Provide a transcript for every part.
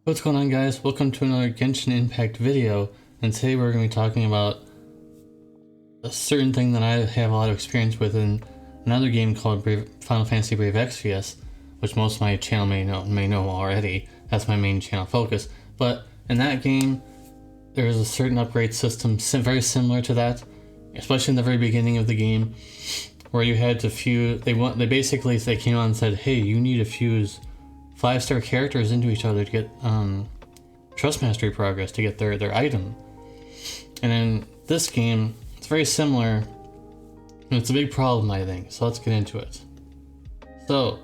What's going on, guys? Welcome to another Genshin Impact video, and today we're going to be talking about a certain thing that I have a lot of experience with in another game called Final Fantasy Brave Exvius, which most of my channel may know already. That's my main channel focus. But in that game, there's a certain upgrade system very similar to that, especially in the very beginning of the game, where you had to fuse. They came on and said, "Hey, you need to fuse 5-star characters into each other to get trust mastery progress, to get their item." And in this game, it's very similar, and it's a big problem, I think. So let's get into it. So,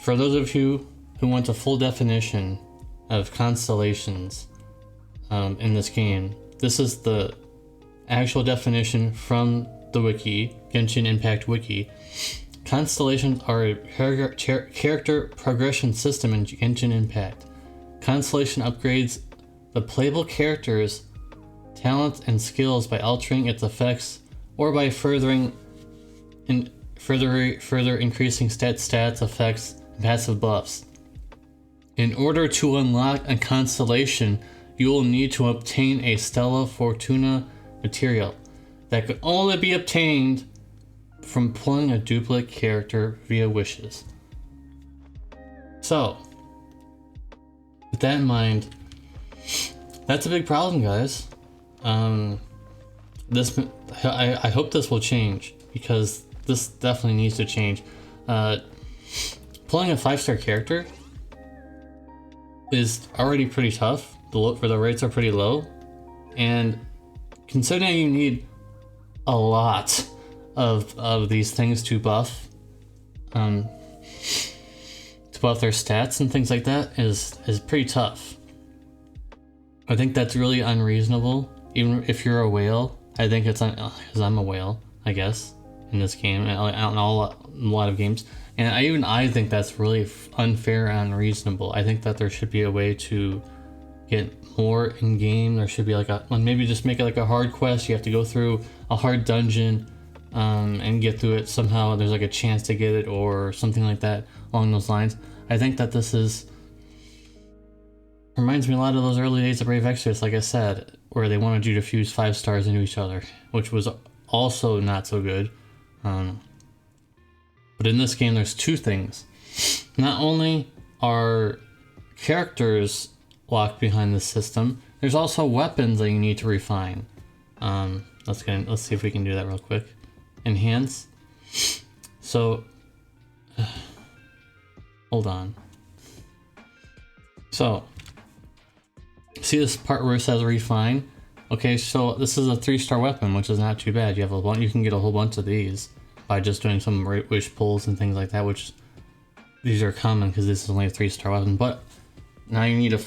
for those of you who want a full definition of constellations in this game, this is the actual definition from the wiki, Genshin Impact wiki. Constellations are a character progression system in Genshin Impact. Constellation upgrades the playable character's talents and skills by altering its effects or by further increasing stats, effects, and passive buffs. In order to unlock a constellation, you will need to obtain a Stella Fortuna material that could only be obtained from pulling a duplicate character via wishes. So, with that in mind, that's a big problem, guys. I hope this will change, because this definitely needs to change. Pulling a 5-star character is already pretty tough. The rates are pretty low, and considering you need a lot of these things to buff their stats and things like that is pretty tough. I think that's really unreasonable. Even if you're a whale, I think it's because I'm a whale, I guess, in this game and a lot of games, and I think that's really unfair and unreasonable. I think that there should be a way to get more in game. There should be maybe just make it like a hard quest. You have to go through a hard dungeon and get through it somehow. There's like a chance to get it or something like that along those lines. I think that this reminds me a lot of those early days of Brave Exvius, like I said, where they wanted you to fuse 5 stars into each other, which was also not so good. But in this game, there's two things. Not only are characters locked behind this system, there's also weapons that you need to refine. Let's see if we can do that real quick. Enhance. So, hold on. So, see this part where it says refine? Okay, so this is a 3-star weapon, which is not too bad. You can get a whole bunch of these by just doing some wish pulls and things like that, which these are common because this is only a 3-star weapon. But now you need a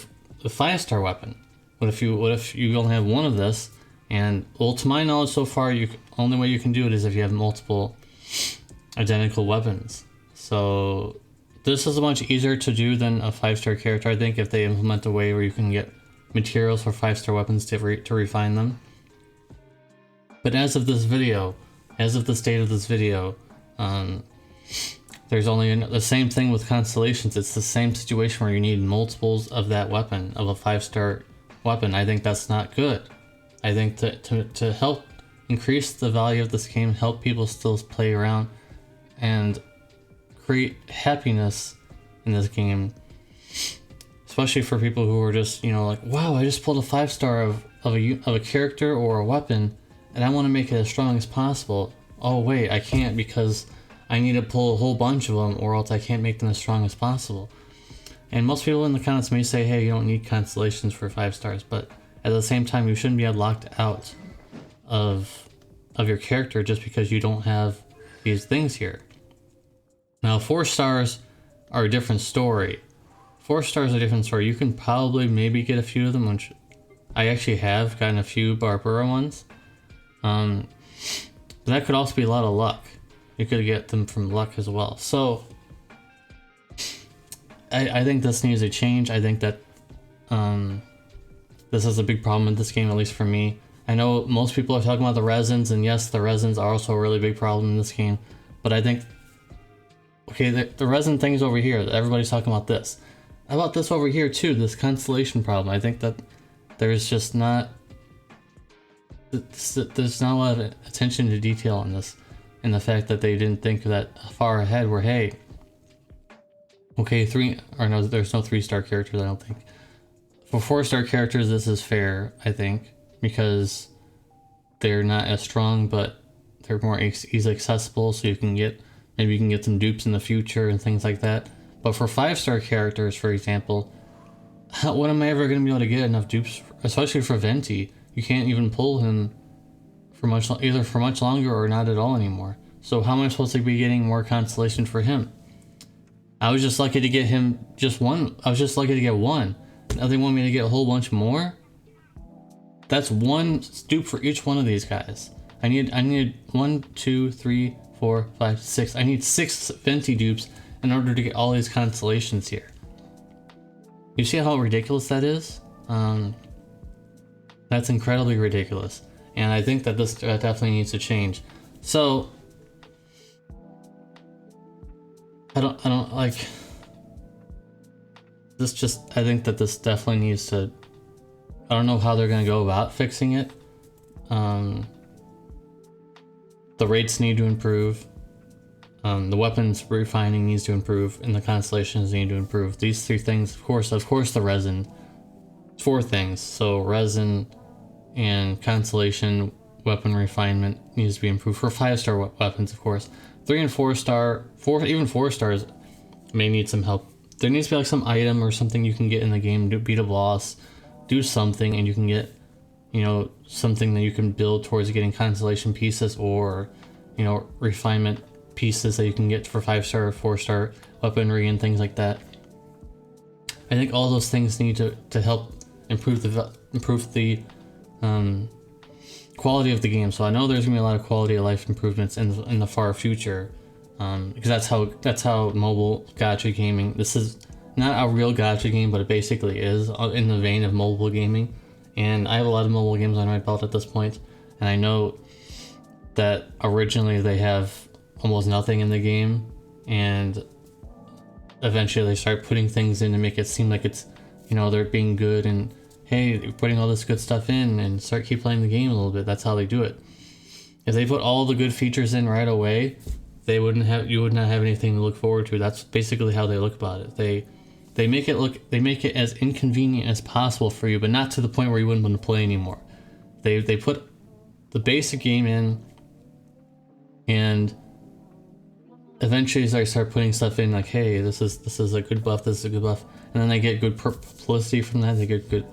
5-star weapon. What if you only have one of this? And well, to my knowledge so far, only way you can do it is if you have multiple identical weapons. So this is much easier to do than a 5-star character, I think, if they implement a way where you can get materials for 5-star weapons to refine them. But as of the state of this video, there's only the same thing with Constellations. It's the same situation where you need multiples of that weapon, of a 5-star weapon. I think that's not good. I think to help increase the value of this game, help people still play around, and create happiness in this game, especially for people who are just, like, wow, I just pulled a 5-star of a character or a weapon, and I want to make it as strong as possible. Oh wait, I can't because I need to pull a whole bunch of them, or else I can't make them as strong as possible. And most people in the comments may say, hey, you don't need constellations for 5 stars, but at the same time, you shouldn't be locked out of your character just because you don't have these things here. Now, 4 stars are a different story. 4 stars are a different story. You can probably maybe get a few of them, which I actually have gotten a few Barbara ones. But that could also be a lot of luck. You could get them from luck as well. So I think this needs a change. I think that this is a big problem in this game, at least for me. I know most people are talking about the resins, and yes, the resins are also a really big problem in this game. But I think, okay, the resin thing's over here. Everybody's talking about this. How about this over here too, this constellation problem? I think that there's just not... There's not a lot of attention to detail on this. And the fact that they didn't think that far ahead where, hey... Okay, there's no 3-star characters, I don't think. For 4-star characters, this is fair, I think. Because they're not as strong, but they're more easily accessible, so maybe you can get some dupes in the future and things like that. But for 5-star characters, for example, when am I ever going to be able to get enough dupes, especially for Venti? You can't even pull him for either for much longer or not at all anymore. So how am I supposed to be getting more constellation for him? I was just lucky to get him just one. I was just lucky to get one. Now they want me to get a whole bunch more? That's one dupe for each one of these guys. I need 1, 2, 3, 4, 5, 6. I need 6 Venti dupes in order to get all these constellations here. You see how ridiculous that is? That's incredibly ridiculous. And I think that this definitely needs to change. So I don't like this. I think that this definitely needs to, I don't know how they're going to go about fixing it. The rates need to improve. The weapons refining needs to improve, and the constellations need to improve. These 3 things, of course, the resin. 4 things. So resin and constellation weapon refinement needs to be improved for 5-star weapons, of course. 3 and 4-star, even 4 stars may need some help. There needs to be like some item or something you can get in the game to beat a boss, do something, and you can get, you know, something that you can build towards getting constellation pieces, or, you know, refinement pieces that you can get for 5-star or 4-star weaponry and things like that. I think all those things need to help improve the quality of the game. So I know there's gonna be a lot of quality of life improvements in the far future, because that's how mobile gacha gaming. This is not a real gacha game, but it basically is in the vein of mobile gaming. And I have a lot of mobile games on my belt at this point, and I know that originally they have almost nothing in the game, and eventually they start putting things in to make it seem like it's, you know, they're being good, and hey, you're putting all this good stuff in, and keep playing the game a little bit. That's how they do it. If they put all the good features in right away, you would not have anything to look forward to. That's basically how they look about it. They make it as inconvenient as possible for you, but not to the point where you wouldn't want to play anymore. They put the basic game in, and eventually they start putting stuff in like, hey, this is a good buff, this is a good buff, and then they get good publicity from that. They get good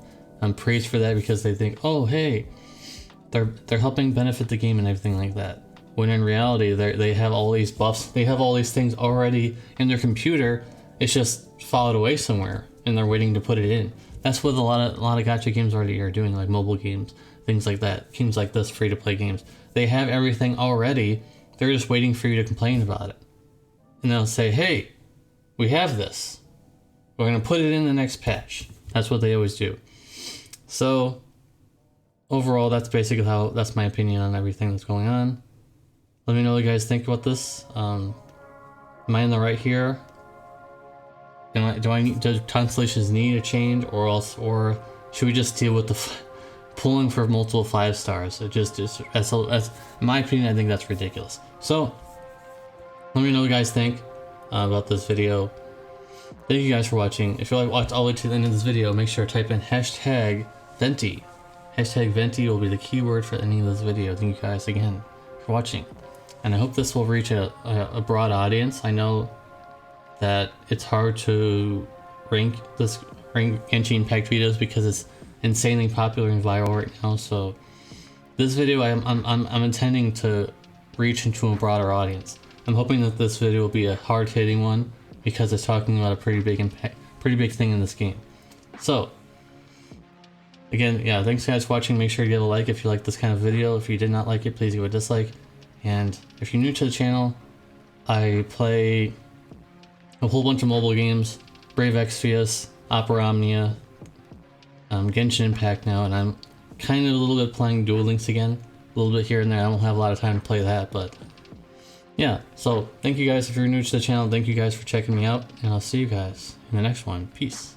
praise for that, because they think, oh, hey, they're helping benefit the game and everything like that. When in reality, they have all these buffs, they have all these things already in their computer. It's just filed away somewhere, and they're waiting to put it in. That's what a lot of gacha games already are doing, like mobile games, things like that. Games like this, free-to-play games. They have everything already. They're just waiting for you to complain about it. And they'll say, hey, we have this. We're going to put it in the next patch. That's what they always do. So, overall, that's my opinion on everything that's going on. Let me know what you guys think about this. Am I in the right here? Do constellations need a change, or should we just deal with the pulling for multiple 5 stars? As in my opinion, I think that's ridiculous. So, let me know what you guys think about this video. Thank you guys for watching. If you watched all the way to the end of this video, make sure to type in #Venti. #Venti will be the keyword for any of this video. Thank you guys again for watching. And I hope this will reach a broad audience. I know that it's hard to rank Genshin Impact videos because it's insanely popular and viral right now. So this video, I'm intending to reach into a broader audience. I'm hoping that this video will be a hard-hitting one, because it's talking about a pretty big thing in this game. So again, yeah, thanks guys for watching. Make sure to give a like if you like this kind of video. If you did not like it, please give a dislike. And if you're new to the channel, I play a whole bunch of mobile games: Brave Exvius, Opera Omnia, Genshin Impact now, and I'm kind of a little bit playing Duel Links again, a little bit here and there. I don't have a lot of time to play that, but Yeah, so thank you guys if you're new to the channel. Thank you guys for checking me out, and I'll see you guys in the next one. Peace.